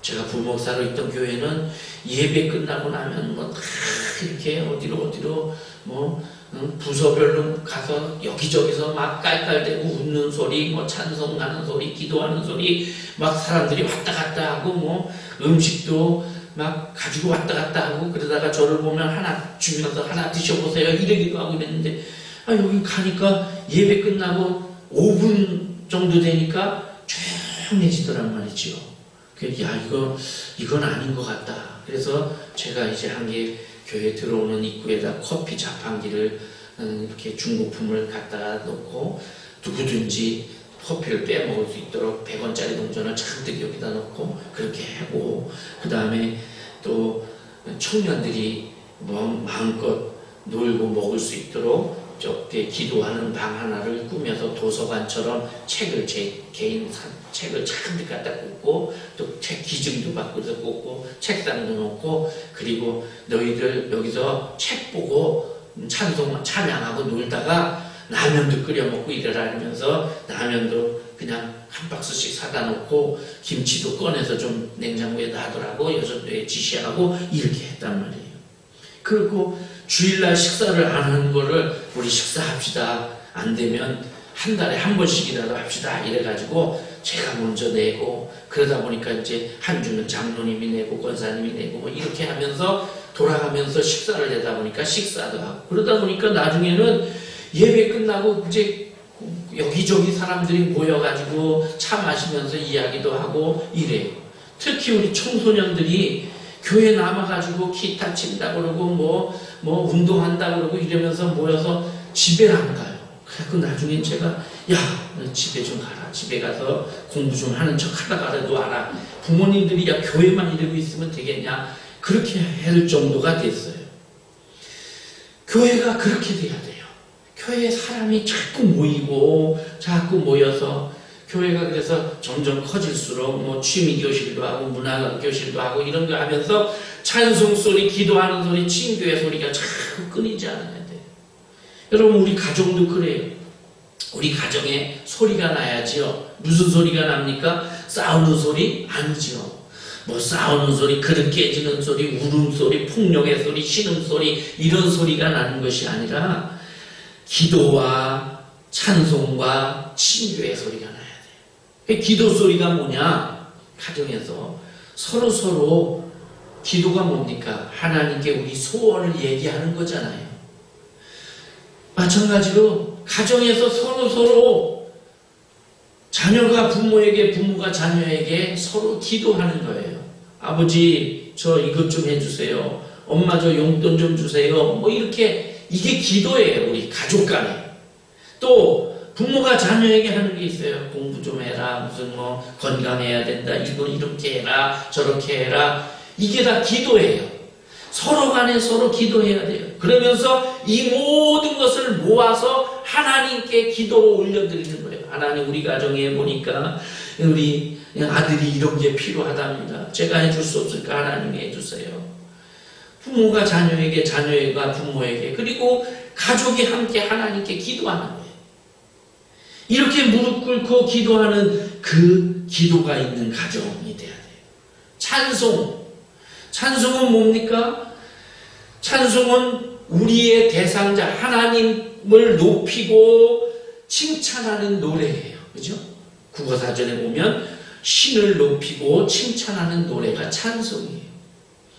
제가 부목사로 있던 교회는 예배 끝나고 나면 뭐 다 이렇게 어디로 부서별로 가서 여기저기서 막 깔깔대고 웃는 소리, 뭐 찬송하는 소리, 기도하는 소리, 막 사람들이 왔다 갔다 하고 뭐 음식도 막 가지고 왔다 갔다 하고 그러다가 저를 보면 하나 주면서 하나 드셔보세요 이러기도 하고 이랬는데 여기 가니까 예배 끝나고 5분 정도 되니까 조용해지더란 말이죠. 이건 아닌 것 같다. 그래서 제가 이제 한 게 교회 들어오는 입구에다 커피 자판기를 이렇게 중고품을 갖다가 놓고 누구든지 커피를 빼먹을 수 있도록 100원짜리 동전을 잔뜩 여기다 놓고 그렇게 하고 그 다음에 또 청년들이 마음껏 놀고 먹을 수 있도록 저렇게 기도하는 방 하나를 꾸며서 도서관처럼 책을 제 개인 책을 찬뜩 갖다 꽂고 또 책 기증도 받고서 꽂고 책상도 놓고 그리고 너희들 여기서 책 보고 찬양하고 놀다가 라면도 끓여 먹고 이래라 하면서 라면도 그냥 한 박스씩 사다 놓고 김치도 꺼내서 좀 냉장고에 놔두라고 여전도에 지시하고 이렇게 했단 말이에요. 그리고 주일날 식사를 안 하는 거를 우리 식사합시다. 안 되면 한 달에 한 번씩이라도 합시다. 이래가지고 제가 먼저 내고 그러다 보니까 이제 한 주는 장로님이 내고 권사님이 내고 뭐 이렇게 하면서 돌아가면서 식사를 내다 보니까 식사도 하고 그러다 보니까 나중에는 예배 끝나고 이제 여기저기 사람들이 모여가지고 차 마시면서 이야기도 하고 이래요. 특히 우리 청소년들이 교회 남아가지고 기타 친다 그러고 뭐 운동한다 그러고 이러면서 모여서 집에 안 가요. 그래서 나중엔 제가 너 집에 좀 가라. 집에 가서 공부 좀 하는 척 하다가라도 와라. 부모님들이 교회만 이러고 있으면 되겠냐. 그렇게 할 정도가 됐어요. 교회가 그렇게 돼야 돼요. 교회에 사람이 자꾸 모이고 자꾸 모여서 교회가 그래서 점점 커질수록 뭐 취미교실도 하고 문화교실도 하고 이런 거 하면서 찬송소리, 기도하는 소리, 친교의 소리가 자꾸 끊이지 않아야 돼요. 여러분 우리 가정도 그래요. 우리 가정에 소리가 나야지요. 무슨 소리가 납니까? 싸우는 소리? 아니죠. 뭐 싸우는 소리, 그릇 깨지는 소리, 울음소리, 폭력의 소리, 신음소리 이런 소리가 나는 것이 아니라 기도와 찬송과 친교의 소리가 나야 돼요. 기도 소리가 뭐냐? 가정에서 서로 기도가 뭡니까? 하나님께 우리 소원을 얘기하는 거잖아요. 마찬가지로 가정에서 서로 자녀가 부모에게, 부모가 자녀에게 서로 기도하는 거예요. 아버지, 저 이것 좀 해주세요. 엄마, 저 용돈 좀 주세요. 뭐 이렇게, 이게 기도예요. 우리 가족 간에. 또 부모가 자녀에게 하는 게 있어요. 공부 좀 해라. 무슨 건강해야 된다. 이거 이렇게 해라. 저렇게 해라. 이게 다 기도예요. 서로 간에 서로 기도해야 돼요. 그러면서 이 모든 것을 모아서 하나님께 기도로 올려드리는 거예요. 하나님, 우리 가정에 보니까 우리 아들이 이런 게 필요하답니다. 제가 해줄 수 없을까? 하나님이 해주세요. 부모가 자녀에게, 자녀가 부모에게, 그리고 가족이 함께 하나님께 기도하는 거예요. 이렇게 무릎 꿇고 기도하는 그 기도가 있는 가정이 돼야 돼요. 찬송은 뭡니까? 찬송은 우리의 대상자 하나님을 높이고 칭찬하는 노래예요. 그죠? 국어사전에 보면 신을 높이고 칭찬하는 노래가 찬송이에요.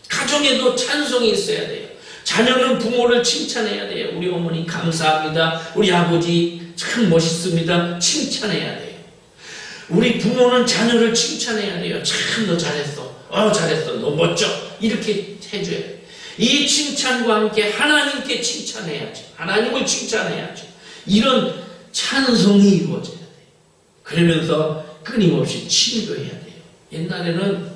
가정에도 찬송이 있어야 돼요. 자녀는 부모를 칭찬해야 돼요. 우리 어머니 감사합니다. 우리 아버지 참 멋있습니다. 칭찬해야 돼요. 우리 부모는 자녀를 칭찬해야 돼요. 참 너 잘했어. 잘했어. 너 멋져. 이렇게 해줘야 돼요. 이 칭찬과 함께 하나님께 칭찬해야죠. 하나님을 칭찬해야죠. 이런 찬송이 이루어져야 돼요. 그러면서 끊임없이 친교해야 돼요. 옛날에는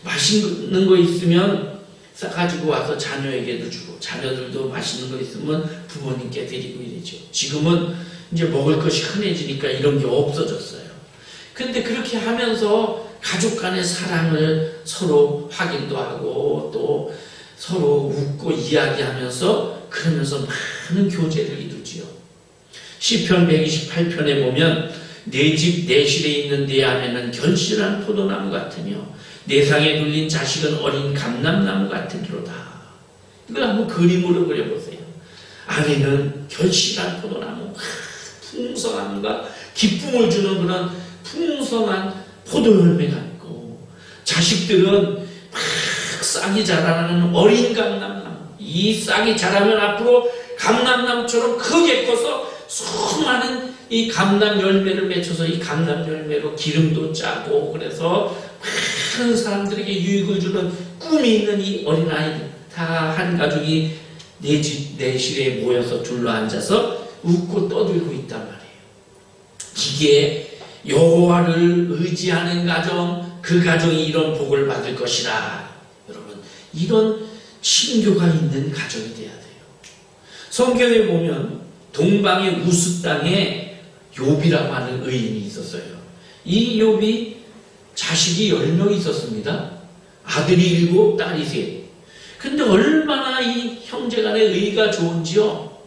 맛있는 거 있으면 싸가지고 와서 자녀에게도 주고, 자녀들도 맛있는 거 있으면 부모님께 드리고 이러죠. 지금은 이제 먹을 것이 흔해지니까 이런 게 없어졌어요. 근데 그렇게 하면서 가족 간의 사랑을 서로 확인도 하고 또 서로 웃고 이야기하면서 그러면서 많은 교제를 이루지요. 시편 128편에 보면 내 집 내 실에 있는 내 안에는 견실한 포도나무 같으며 내 상에 둘린 자식은 어린 감람나무 같으리로다. 이걸 한번 그림으로 그려보세요. 안에는 견실한 포도나무, 풍성함과 기쁨을 주는 그런 풍성한 포도 열매가 있고, 자식들은 막 싹이 자라는 어린 감람나무. 이 싹이 자라면 앞으로 감람나무처럼 크게 커서 수많은 이 감람 열매를 맺혀서 이 감람 열매로 기름도 짜고, 그래서 많은 사람들에게 유익을 주는 꿈이 있는 이 어린아이들, 다 한 가족이 내 집 내 실에 모여서 둘러앉아서 웃고 떠들고 있단 말이에요. 이게 여호와를 의지하는 가정, 그 가정이 이런 복을 받을 것이라. 여러분, 이런 친교가 있는 가정이 돼야 돼요. 성경에 보면 동방의 우스 땅에 욥이라고 하는 의인이 있었어요. 이 욥이 자식이 10명 있었습니다. 아들이 7, 딸이 3. 근데 얼마나 이 형제간의 의가 좋은지요.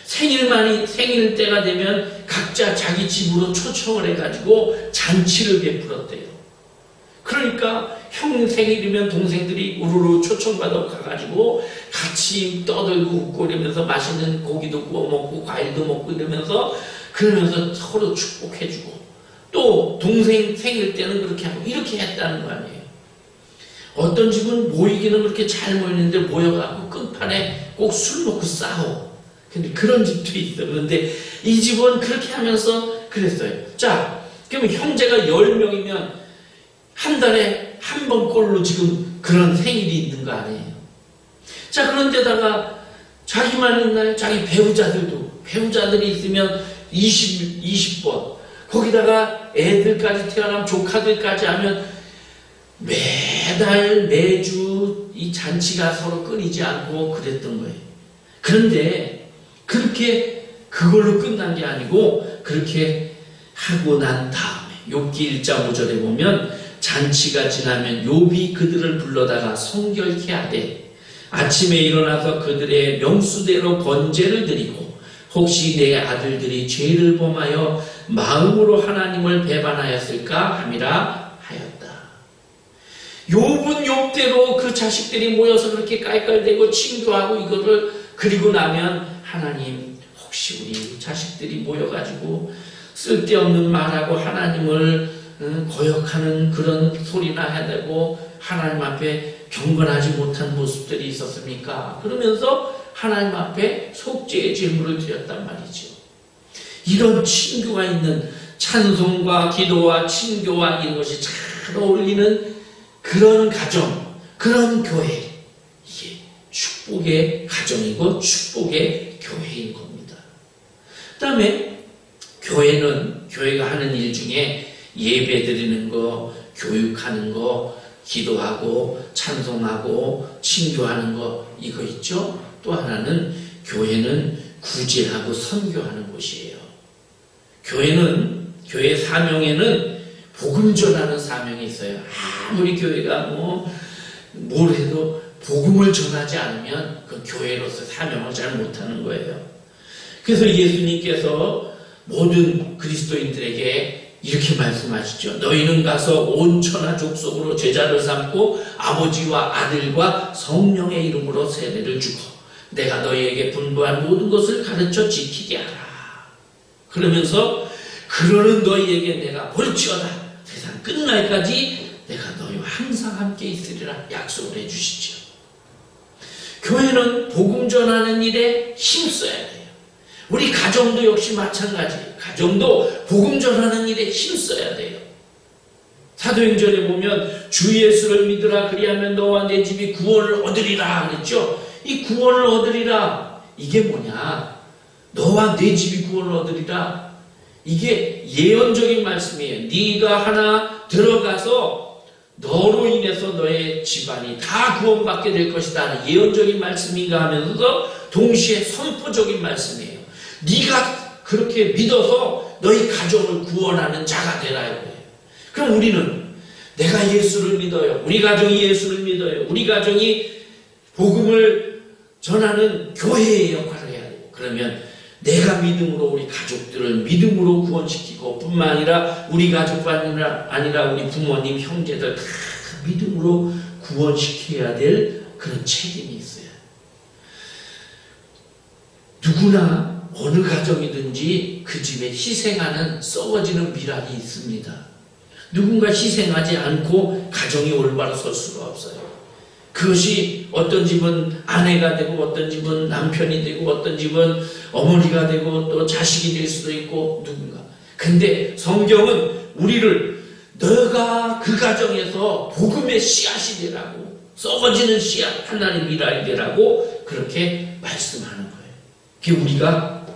생일 때가 되면 각자 자기 집으로 초청을 해가지고 잔치를 베풀었대요. 그러니까 형 생일이면 동생들이 우르르 초청받아 가가지고 같이 떠들고 웃고 이러면서 맛있는 고기도 구워 먹고 과일도 먹고 이러면서 그러면서 서로 축복해주고, 또 동생 생일 때는 그렇게 하고 이렇게 했다는 거 아니에요. 어떤 집은 모이기는 그렇게 잘 모이는데 모여가고 끝판에 꼭 술 먹고 싸워. 근데 그런 집도 있어요. 그런데 이 집은 그렇게 하면서 그랬어요. 자, 그러면 형제가 10명이면 한 달에 한 번꼴로 지금 그런 생일이 있는 거 아니에요. 자, 그런데다가 자기만 있나요? 자기 배우자들이 있으면 20번. 거기다가 애들까지 태어나면 조카들까지 하면 매달 매주 이 잔치가 서로 끊이지 않고 그랬던 거예요. 그런데 그렇게 그걸로 끝난 게 아니고, 그렇게 하고 난 다음에 욥기 1장 5절에 보면 잔치가 지나면 욥이 그들을 불러다가 성결케 하되 아침에 일어나서 그들의 명수대로 번제를 드리고 혹시 내 아들들이 죄를 범하여 마음으로 하나님을 배반하였을까 함이라 하였다. 욥은 욥대로 그 자식들이 모여서 그렇게 깔깔대고 친구하고 이거를 그리고 나면 하나님, 혹시 우리 자식들이 모여가지고 쓸데없는 말하고 하나님을 거역하는 그런 소리나 해야 되고 하나님 앞에 경건하지 못한 모습들이 있었습니까? 그러면서 하나님 앞에 속죄의 제물을 드렸단 말이죠. 이런 친교가 있는 찬송과 기도와 친교와 이런 것이 잘 어울리는 그런 가정, 그런 교회, 이게 축복의 가정이고 축복의 교회인 겁니다. 그 다음에 교회가 하는 일 중에 예배 드리는 거, 교육하는 거, 기도하고 찬송하고 친교하는 거, 이거 있죠? 또 하나는 교회는 구제하고 선교하는 곳이에요. 교회 사명에는 복음 전하는 사명이 있어요. 아무리 교회가 뭘 해도 복음을 전하지 않으면 그 교회로서 사명을 잘 못하는 거예요. 그래서 예수님께서 모든 그리스도인들에게 이렇게 말씀하시죠. 너희는 가서 온 천하 족속으로 제자를 삼고 아버지와 아들과 성령의 이름으로 세례를 주고 내가 너희에게 분부한 모든 것을 가르쳐 지키게 하라. 그러면서 그러는 너희에게 내가 볼지어다 세상 끝날까지 내가 너희와 항상 함께 있으리라 약속을 해주시죠. 교회는 복음 전하는 일에 힘써야 돼요. 우리 가정도 역시 마찬가지. 가정도 복음 전하는 일에 힘써야 돼요. 사도행전에 보면 주 예수를 믿으라 그리하면 너와 내 집이 구원을 얻으리라 그랬죠. 이 구원을 얻으리라, 이게 뭐냐? 너와 내 집이 구원을 얻으리라. 이게 예언적인 말씀이에요. 네가 하나 들어가서 너로 인해서 너의 집안이 다 구원받게 될 것이다 하는 예언적인 말씀인가 하면서 동시에 선포적인 말씀이에요. 네가 그렇게 믿어서 너희 가정을 구원하는 자가 되라 이거예요. 그럼 우리는 내가 예수를 믿어요. 우리 가정이 예수를 믿어요. 우리 가정이 복음을 전하는 교회의 역할을 해야 돼요. 그러면 내가 믿음으로 우리 가족들을 믿음으로 구원시키고 뿐만 아니라 우리 가족뿐만 아니라 우리 부모님, 형제들 다 믿음으로 구원시켜야 될 그런 책임이 있어요. 누구나 어느 가정이든지 그 집에 희생하는 썩어지는 미랄이 있습니다. 누군가 희생하지 않고 가정이 올바로 설 수가 없어요. 그것이 어떤 집은 아내가 되고 어떤 집은 남편이 되고 어떤 집은 어머니가 되고 또 자식이 될 수도 있고 누군가. 근데 성경은 우리를 너가 그 가정에서 복음의 씨앗이 되라고, 썩어지는 씨앗, 하나님 미랄이 되라고 그렇게 말씀하는 거예요. 그게 우리가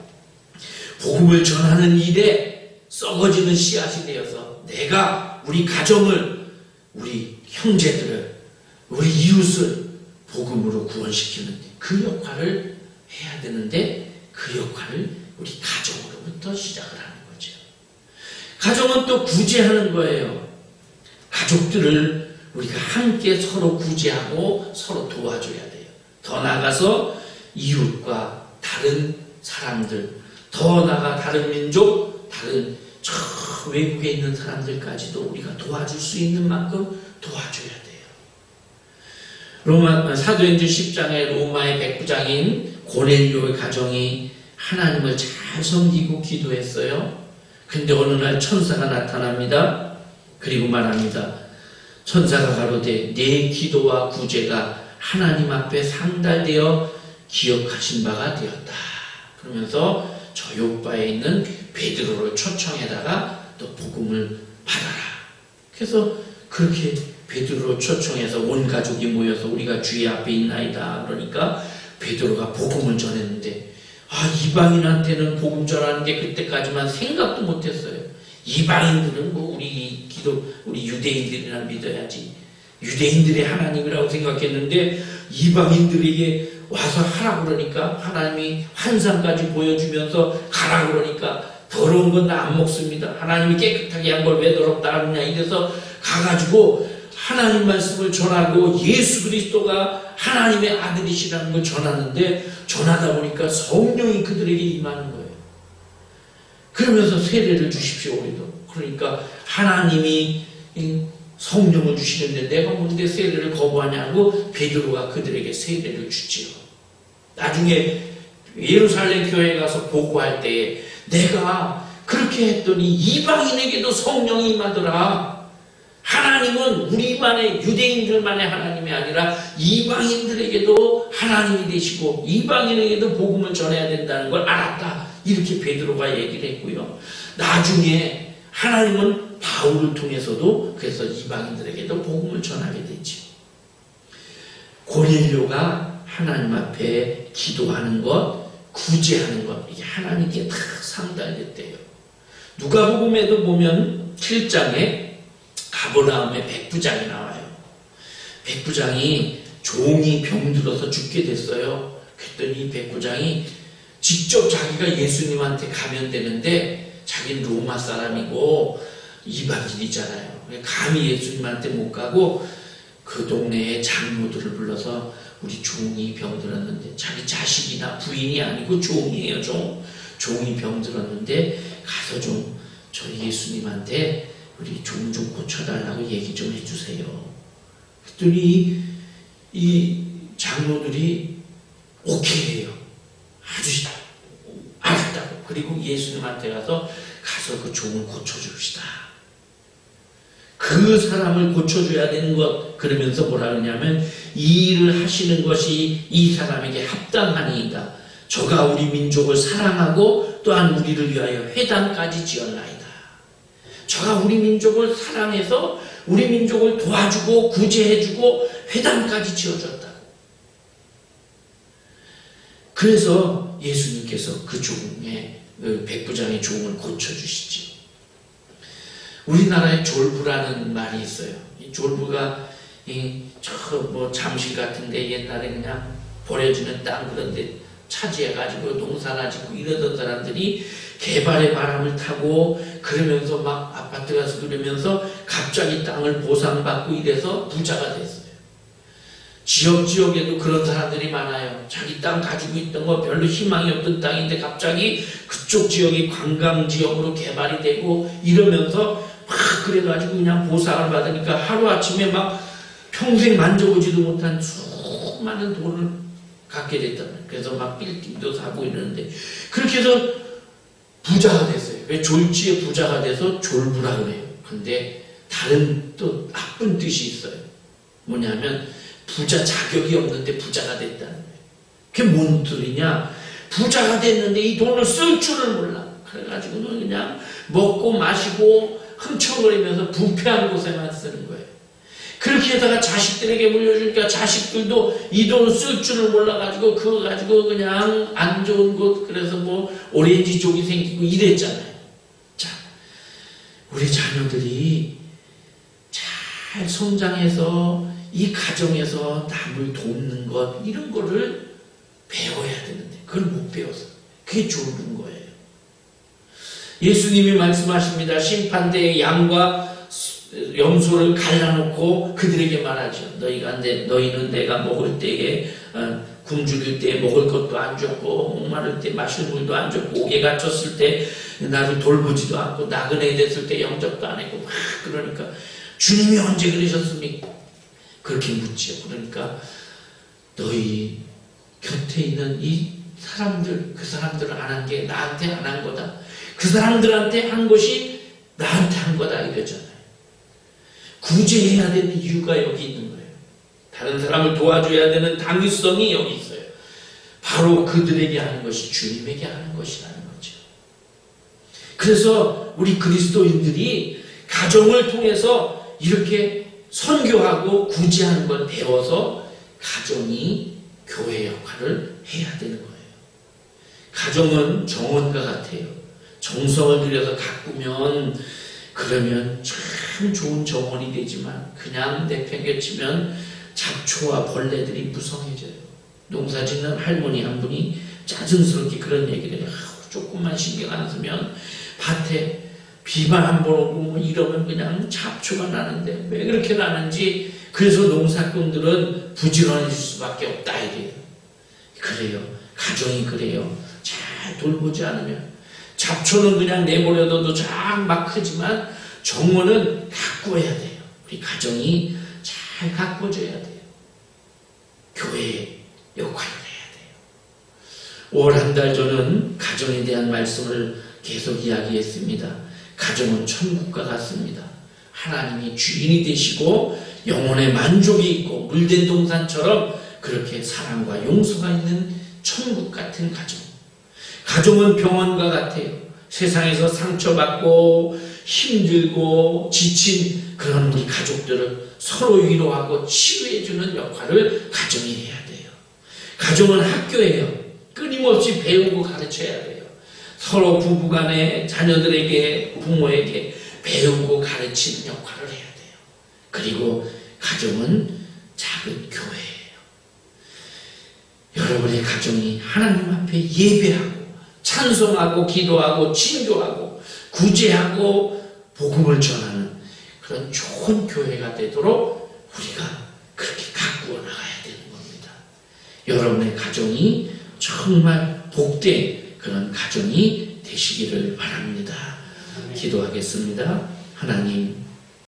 복음을 전하는 일에 썩어지는 씨앗이 되어서 내가 우리 가정을, 우리 형제들을, 우리 이웃을 복음으로 구원시키는 그 역할을 해야 되는데 그 역할을 우리 가정으로부터 시작을 하는 거죠. 가정은 또 구제하는 거예요. 가족들을 우리가 함께 서로 구제하고 서로 도와줘야 돼요. 더 나아가서 이웃과 다른 사람들, 더 나아가 다른 민족, 다른 저 외국에 있는 사람들까지도 우리가 도와줄 수 있는 만큼 도와줘야 돼요. 사도행전 10장의 로마의 백부장인 고넬료의 가정이 하나님을 잘 섬기고 기도했어요. 근데 어느 날 천사가 나타납니다. 그리고 말합니다. 천사가 가로되 내 기도와 구제가 하나님 앞에 상달되어 기억하신 바가 되었다. 그러면서 저 요바에 있는 베드로를 초청해다가 또 복음을 받아라. 그래서 그렇게 베드로 초청해서 온 가족이 모여서 우리가 주의 앞에 있나이다. 그러니까 베드로가 복음을 전했는데 이방인한테는 복음 전하는 게 그때까지만 생각도 못했어요. 이방인들은 뭐 우리 유대인들이나 믿어야지. 유대인들의 하나님이라고 생각했는데 이방인들에게 와서 하라 그러니까 하나님이 환상까지 보여주면서 가라 그러니까 더러운 건 나 안 먹습니다. 하나님이 깨끗하게 한 걸 왜 더럽다 하느냐 이래서 가가지고 하나님 말씀을 전하고 예수 그리스도가 하나님의 아들이시라는 걸 전하는데 전하다 보니까 성령이 그들에게 임하는 거예요. 그러면서 세례를 주십시오 우리도. 그러니까 하나님이 성령을 주시는데 내가 뭔데 세례를 거부하냐고 베드로가 그들에게 세례를 주지요. 나중에 예루살렘 교회에 가서 보고할 때에 내가 그렇게 했더니 이방인에게도 성령이 임하더라. 하나님은 우리만의 유대인들만의 하나님이 아니라 이방인들에게도 하나님이 되시고 이방인에게도 복음을 전해야 된다는 걸 알았다. 이렇게 베드로가 얘기를 했고요. 나중에 하나님은 바울을 통해서도 그래서 이방인들에게도 복음을 전하게 되지. 고넬료가 하나님 앞에 기도하는 것, 구제하는 것, 이게 하나님께 다 상달됐대요. 누가복음에도 보면 7장에 가버나움의 백부장이 나와요. 백부장이 종이 병들어서 죽게 됐어요. 그랬더니 이 백부장이 직접 자기가 예수님한테 가면 되는데 자기는 로마 사람이고 이방인이잖아요. 감히 예수님한테 못 가고 그 동네에 장로들을 불러서 우리 종이 병들었는데 자기 자식이나 부인이 아니고 종이에요. 종이 병들었는데 가서 좀 저희 예수님한테 우리 종 좀 고쳐달라고 얘기 좀 해주세요. 그랬더니 이 장로들이 오케이 해요. 아주 알았다고. 그리고 예수님한테 가서 그 종을 고쳐줍시다. 그 사람을 고쳐줘야 되는 것. 그러면서 뭐라 그러냐면 이 일을 하시는 것이 이 사람에게 합당하니이다. 저가 우리 민족을 사랑하고 또한 우리를 위하여 회당까지 지었나이다. 저가 우리 민족을 사랑해서 우리 민족을 도와주고 구제해주고 회당까지 지어줬다. 그래서 예수님께서 그 죽음의 백부장의 죽음을 고쳐주시지. 우리나라에 졸부라는 말이 있어요. 이 졸부가 뭐 잠실 같은데 옛날에 그냥 버려지는 땅 그런데 차지해가지고 농사나 짓고 이러던 사람들이 개발의 바람을 타고 그러면서 막 아파트 가서 그러면서 갑자기 땅을 보상받고 이래서 부자가 됐어요. 지역에도 그런 사람들이 많아요. 자기 땅 가지고 있던 거 별로 희망이 없던 땅인데 갑자기 그쪽 지역이 관광지역으로 개발이 되고 이러면서 막 그래가지고 그냥 보상을 받으니까 하루아침에 막 평생 만져보지도 못한 수많은 돈을 갖게 됐단 말이에요. 그래서 막 빌딩도 사고 이러는데 그렇게 해서 부자가 됐어요. 왜 졸지에 부자가 돼서 졸부라 그래요. 근데 다른 또 나쁜 뜻이 있어요. 뭐냐면 부자 자격이 없는데 부자가 됐다는 거예요. 그게 뭔 소리냐? 부자가 됐는데 이 돈을 쓸 줄을 몰라. 그래가지고는 그냥 먹고 마시고 흥청거리면서 부패한 곳에만 쓰는 거예요. 그렇게 하다가 자식들에게 물려주니까 자식들도 이 돈을 쓸 줄을 몰라가지고 그거 가지고 그냥 안 좋은 곳 그래서 뭐 오렌지족이 생기고 이랬잖아요. 자, 우리 자녀들이 잘 성장해서 이 가정에서 남을 돕는 것 이런 거를 배워야 되는데 그걸 못 배워서 그게 졸은 거예요. 예수님이 말씀하십니다. 심판대에 양과 염소를 갈라놓고 그들에게 말하죠. 너희는 내가 먹을 때에 굶주릴 때 먹을 것도 안 줬고 목마를 때 마실 물도 안 줬고 옥에 갇혔을 때 나를 돌보지도 않고 나그네 됐을 때 영접도 안 했고 막 그러니까 주님이 언제 그러셨습니까? 그렇게 묻지요. 그러니까 너희 곁에 있는 이 사람들 그 사람들을 안 한 게 나한테 안 한 거다. 그 사람들한테 한 것이 나한테 한 거다 이거잖아요. 구제해야 되는 이유가 여기 있는 거예요. 다른 사람을 도와줘야 되는 당위성이 여기 있어요. 바로 그들에게 하는 것이 주님에게 하는 것이라는 거죠. 그래서 우리 그리스도인들이 가정을 통해서 이렇게 선교하고 구제하는 걸 배워서 가정이 교회 역할을 해야 되는 거예요. 가정은 정원과 같아요. 정성을 들여서 가꾸면 그러면 참 좋은 정원이 되지만 그냥 내팽개치면 잡초와 벌레들이 무성해져요. 농사 짓는 할머니 한 분이 짜증스럽게 그런 얘기를 해요. 조금만 신경 안 쓰면 밭에 비만 한 번 오고 뭐 이러면 그냥 잡초가 나는데 왜 그렇게 나는지 그래서 농사꾼들은 부지런해질 수밖에 없다 이래요. 그래요. 가정이 그래요. 잘 돌보지 않으면 잡초는 그냥 내버려둬도 막 크지만 정원은 가꾸어야 돼요. 우리 가정이 잘 가꾸어줘야 돼요. 교회의 역할을 해야 돼요. 5월 한 달 전은 가정에 대한 말씀을 계속 이야기했습니다. 가정은 천국과 같습니다. 하나님이 주인이 되시고 영혼의 만족이 있고 물된 동산처럼 그렇게 사랑과 용서가 있는 천국 같은 가정. 가정은 병원과 같아요. 세상에서 상처받고 힘들고 지친 그런 우리 가족들을 서로 위로하고 치유해주는 역할을 가정이 해야 돼요. 가정은 학교예요. 끊임없이 배우고 가르쳐야 돼요. 서로 부부간에 자녀들에게 부모에게 배우고 가르치는 역할을 해야 돼요. 그리고 가정은 작은 교회예요. 여러분의 가정이 하나님 앞에 예배하고 찬송하고 기도하고 친교하고 구제하고 복음을 전하는 그런 좋은 교회가 되도록 우리가 그렇게 가꾸어 나가야 되는 겁니다. 여러분의 가정이 정말 복된 그런 가정이 되시기를 바랍니다. 기도하겠습니다. 하나님